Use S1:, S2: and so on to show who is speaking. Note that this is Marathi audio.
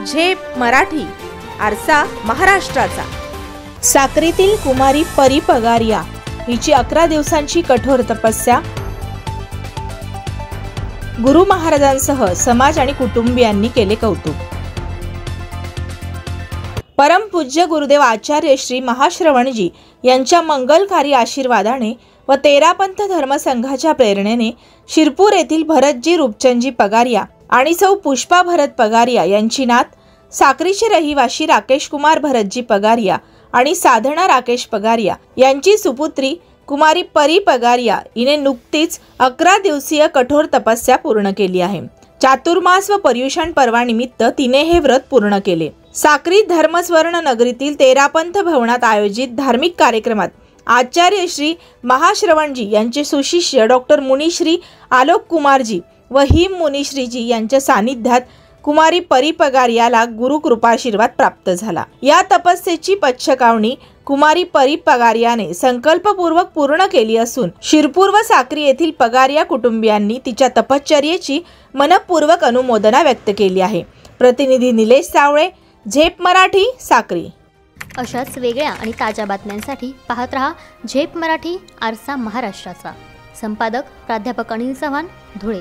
S1: झेप मराठी, आरसा महाराष्ट्राचा। साक्रीतील कुमारी परी पगारिया हिची 11 दिवसांची कठोर तपस्या। गुरु महाराजांसह समाज आणि कुटुंबियांनी केले कौतुक। परमपूज्य गुरुदेव आचार्य श्री महाश्रवणजी यांच्या मंगलकारी आशीर्वादाने व तेरापंथ धर्मसंघाच्या प्रेरणेने शिरपूर येथील भरतजी रूपचंदजी पगारिया आणि सौ पुष्पा भरत पगारिया यांची नात, साक्रीचे रहिवासी राकेश कुमार भरतजी पगारिया आणि साधना राकेश पगारिया यांची सुपुत्री कुमारी परी पगारिया हिने नुकतीच 11 दिवसीय कठोर तपस्या पूर्ण केली आहे। चातुर्मास व पर्युषण पर्वानिमित्त तिने हे व्रत पूर्ण केले। साक्री धर्मस्वर्ण नगरीतील तेरापंथ भवनात आयोजित धार्मिक कार्यक्रमात आचार्य श्री महाश्रवणजी यांचे सुशिष्य डॉक्टर मुनिश्री आलोक कुमारजी व हिम मुनिश्रीजी यांच्या सानिध्यात कुमारी परी पगारियाला गुरु कृपाशीर्वाद प्राप्त झाला। या तपस्येची पच्छकावणी कुमारी परी पगारियाने संकल्पपूर्वक पूर्ण केली असून शिरपूर व साक्री येथील पगारिया कुटुंबियांनी तिच्या तपश्चर्येची मनपूर्वक अनुमोदना व्यक्त केली आहे। प्रतिनिधी निलेश सावळे, झेप मराठी, साक्री।
S2: अशाच वेगळ्या आणि ताज्या बातम्यांसाठी पाहत रहा झेप मराठी, आरसा महाराष्ट्राचा। संपादक प्राध्यापक अनिल चव्हाण, धुळे।